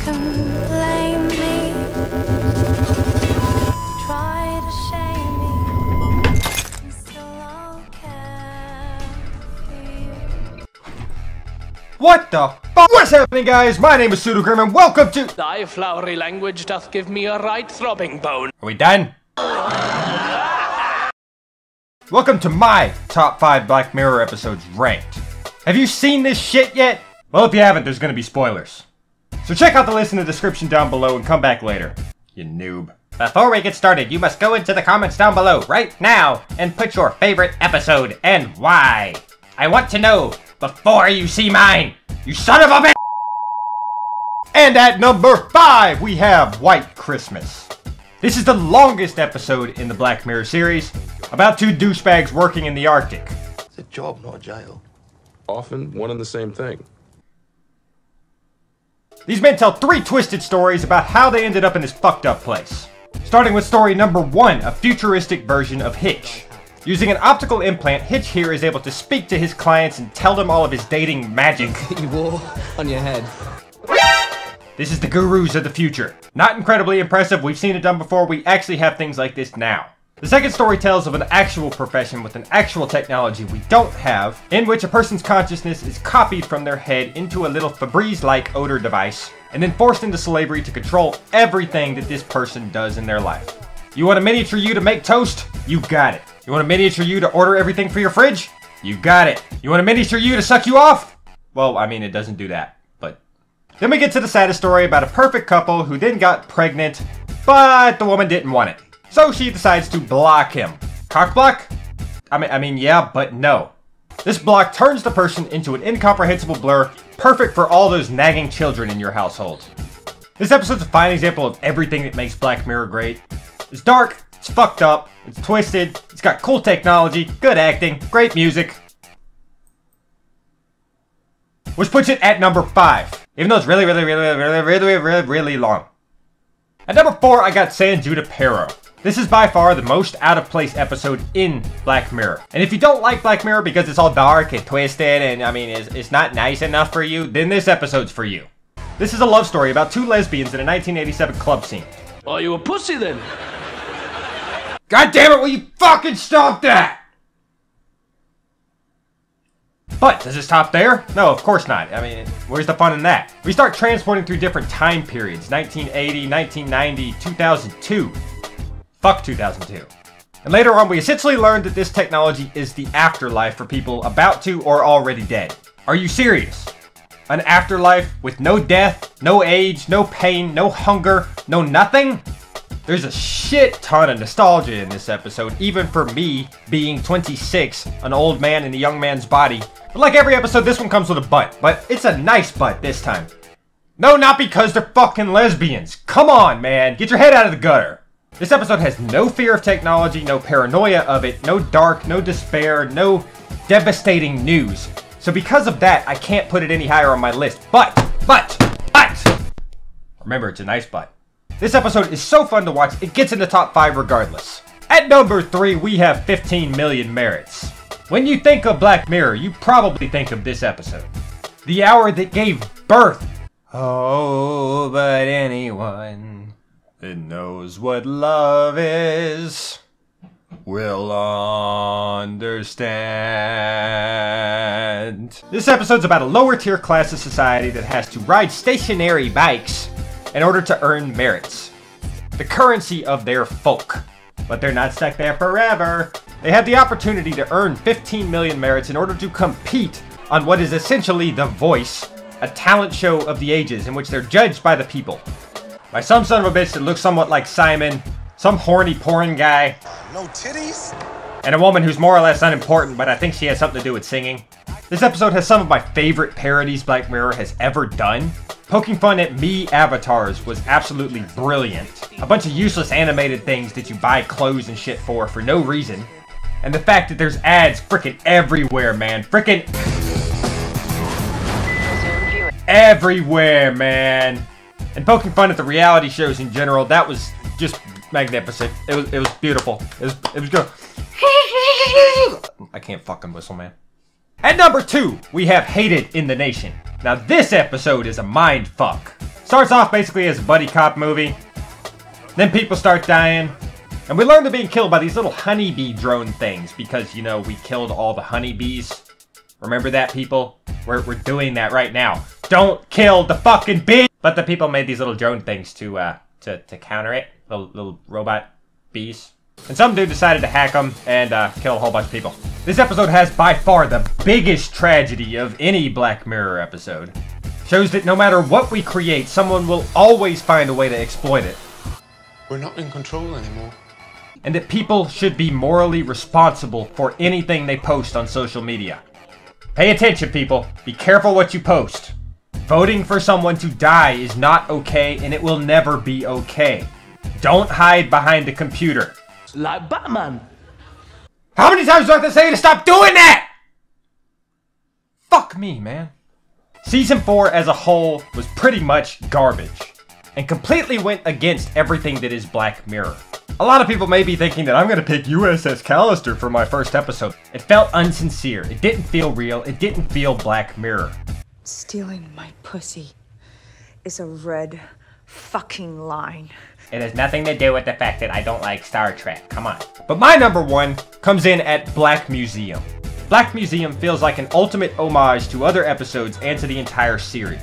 can blame me. Try to shame me. And still I'll care for you. What the fuck? What's happening, guys? My name is PseudoGrimm and welcome to— Thy flowery language doth give me a right throbbing bone. Are we done? Welcome to my top 5 Black Mirror episodes ranked. Have you seen this shit yet? Well, if you haven't, there's gonna be spoilers. So check out the list in the description down below and come back later, you noob. Before we get started, you must go into the comments down below right now and put your favorite episode and why. I want to know before you see mine, you son of a bitch! And at number 5, we have White Christmas. This is the longest episode in the Black Mirror series, about 2 douchebags working in the Arctic. It's a job, not a jail. Often one and the same thing. These men tell 3 twisted stories about how they ended up in this fucked up place. Starting with story number 1, a futuristic version of Hitch. Using an optical implant, Hitch here is able to speak to his clients and tell them all of his dating magic. You wore on your head. This is the gurus of the future. Not incredibly impressive, we've seen it done before, we actually have things like this now. The second story tells of an actual profession with an actual technology we don't have, in which a person's consciousness is copied from their head into a little Febreze-like odor device, and then forced into slavery to control everything that this person does in their life. You want a miniature you to make toast? You got it. You want a miniature you to order everything for your fridge? You got it. You want a miniature you to suck you off? Well, I mean, it doesn't do that, but... Then we get to the saddest story about a perfect couple who then got pregnant, but the woman didn't want it. So she decides to block him. Cock block? I mean, yeah, but no. This block turns the person into an incomprehensible blur, perfect for all those nagging children in your household. This episode's a fine example of everything that makes Black Mirror great. It's dark, it's fucked up, it's twisted, it's got cool technology, good acting, great music. Which puts it at number 5, even though it's really long. At number 4, I got San Junipero. This is by far the most out-of-place episode in Black Mirror. And if you don't like Black Mirror because it's all dark and twisted and, I mean, it's not nice enough for you, then this episode's for you. This is a love story about 2 lesbians in a 1987 club scene. Are you a pussy then? God damn it, will you fucking stop that? But, does it stop there? No, of course not. I mean, where's the fun in that? We start transporting through different time periods. 1980, 1990, 2002. Fuck 2002. And later on, we essentially learned that this technology is the afterlife for people about to or already dead. Are you serious? An afterlife with no death, no age, no pain, no hunger, no nothing? There's a shit ton of nostalgia in this episode, even for me being 26, an old man in a young man's body. But like every episode, this one comes with a butt. But it's a nice butt this time. No, not because they're fucking lesbians. Come on, man. Get your head out of the gutter. This episode has no fear of technology, no paranoia of it, no dark, no despair, no devastating news. So because of that, I can't put it any higher on my list. But! Remember, it's a nice butt. This episode is so fun to watch, it gets in the top 5 regardless. At number 3, we have 15 Million Merits. When you think of Black Mirror, you probably think of this episode. The hour that gave birth. Oh, but anyone that knows what love is will understand. This episode's about a lower tier class of society that has to ride stationary bikes in order to earn merits, the currency of their folk. But they're not stuck there forever. They have the opportunity to earn 15 million merits in order to compete on what is essentially The Voice, a talent show of the ages in which they're judged by the people. By some son of a bitch that looks somewhat like Simon, some horny porn guy, No titties? and a woman who's more or less unimportant, but I think she has something to do with singing. This episode has some of my favorite parodies Black Mirror has ever done. Poking fun at me avatars was absolutely brilliant. A bunch of useless animated things that you buy clothes and shit for no reason. And the fact that there's ads frickin' everywhere, man. Frickin' everywhere, man. And poking fun at the reality shows in general, that was just magnificent. It was beautiful. It was good. I can't fucking whistle, man. At number 2, we have Hated in the Nation. Now this episode is a mind fuck. Starts off basically as a buddy cop movie. Then people start dying. And we learn they're being killed by these little honeybee drone things because, you know, we killed all the honeybees. Remember that, people? We're doing that right now. Don't kill the fucking bee! But the people made these little drone things to counter it. Little robot bees. And some dude decided to hack them and kill a whole bunch of people. This episode has by far the biggest tragedy of any Black Mirror episode. Shows that no matter what we create, someone will always find a way to exploit it. We're not in control anymore. And that people should be morally responsible for anything they post on social media. Pay attention, people. Be careful what you post. Voting for someone to die is not okay, and it will never be okay. Don't hide behind a computer. Like Batman. How many times do I have to say to stop doing that? Fuck me, man. Season 4 as a whole was pretty much garbage. And completely went against everything that is Black Mirror. A lot of people may be thinking that I'm gonna pick USS Callister for my first episode. It felt unsincere. It didn't feel real. It didn't feel Black Mirror. Stealing my pussy is a red fucking line. It has nothing to do with the fact that I don't like Star Trek. Come on. But my number one comes in at Black Museum. Black Museum feels like an ultimate homage to other episodes and to the entire series.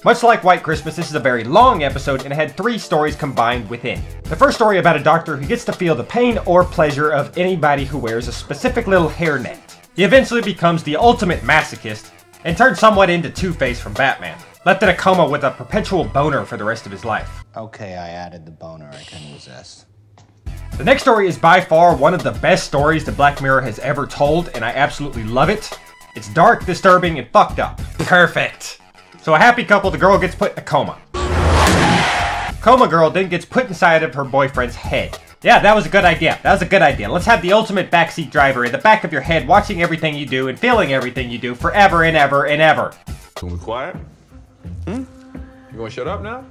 Much like White Christmas, this is a very long episode and it had 3 stories combined within. The first story about a doctor who gets to feel the pain or pleasure of anybody who wears a specific little hairnet. He eventually becomes the ultimate masochist and turns somewhat into Two-Face from Batman, left in a coma with a perpetual boner for the rest of his life. Okay, I added the boner. I couldn't resist. The next story is by far one of the best stories that Black Mirror has ever told, and I absolutely love it. It's dark, disturbing, and fucked up. Perfect. So a happy couple, the girl gets put in a coma. Coma girl then gets put inside of her boyfriend's head. Yeah, that was a good idea. That was a good idea. Let's have the ultimate backseat driver in the back of your head watching everything you do and feeling everything you do forever and ever and ever. We quiet? You gonna shut up now?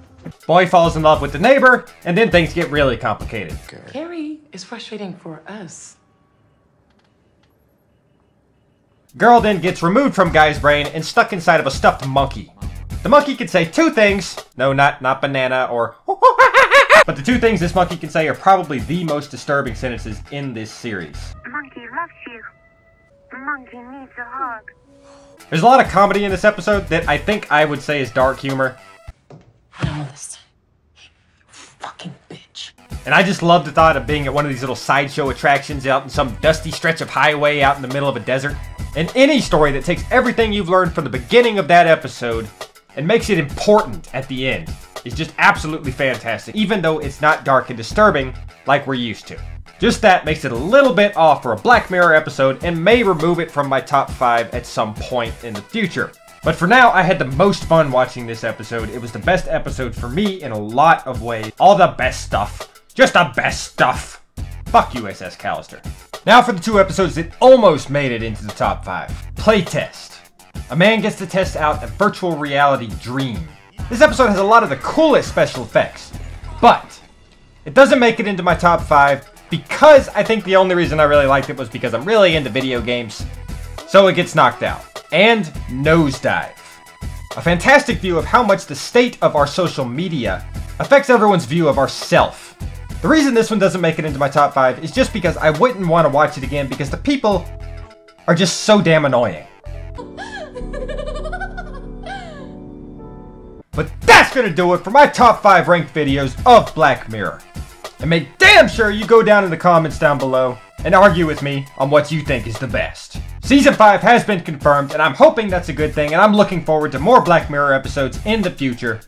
Boy falls in love with the neighbor, and then things get really complicated. Carrie is frustrating for us. Girl then gets removed from guy's brain and stuck inside of a stuffed monkey. The monkey can say 2 things. No, not banana or but the 2 things this monkey can say are probably the most disturbing sentences in this series. Monkey loves you. Monkey needs a hug. There's a lot of comedy in this episode that I think I would say is dark humor. Now listen. Fucking bitch. And I just love the thought of being at one of these little sideshow attractions out in some dusty stretch of highway out in the middle of a desert. And any story that takes everything you've learned from the beginning of that episode and makes it important at the end is just absolutely fantastic, even though it's not dark and disturbing like we're used to. Just that makes it a little bit off for a Black Mirror episode and may remove it from my top 5 at some point in the future. But for now, I had the most fun watching this episode. It was the best episode for me in a lot of ways. All the best stuff. Just the best stuff. Fuck USS Callister. Now for the 2 episodes that almost made it into the top 5. Playtest. A man gets to test out a virtual reality dream. This episode has a lot of the coolest special effects, but it doesn't make it into my top 5 because I think the only reason I really liked it was because I'm really into video games, so it gets knocked out. And Nosedive. A fantastic view of how much the state of our social media affects everyone's view of ourself. The reason this one doesn't make it into my top 5 is just because I wouldn't want to watch it again because the people are just so damn annoying. But that's gonna do it for my top 5 ranked videos of Black Mirror. And make damn sure you go down in the comments down below and argue with me on what you think is the best. Season 5 has been confirmed, and I'm hoping that's a good thing, and I'm looking forward to more Black Mirror episodes in the future.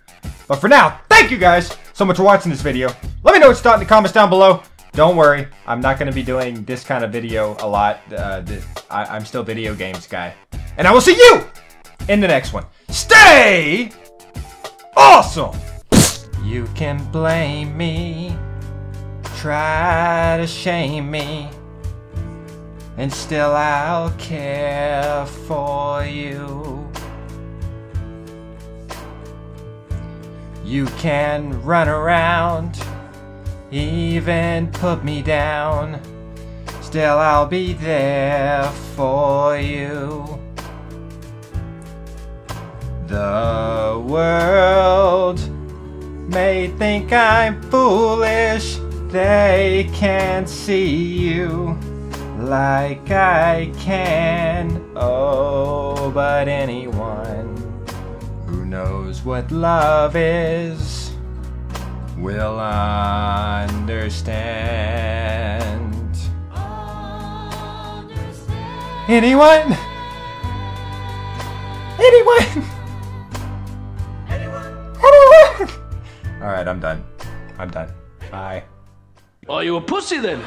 But for now, thank you guys so much for watching this video. Let me know what you thought in the comments down below. Don't worry, I'm not going to be doing this kind of video a lot. I'm still video games guy. And I will see you in the next one. Stay awesome! You can blame me, try to shame me, and still I'll care for you. You can run around, even put me down, still I'll be there for you. The world think I'm foolish. They can't see you like I can. Oh, but anyone who knows what love is will understand. Anyone? Anyone? Anyone? Alright, I'm done. I'm done. Bye. Are you a pussy then?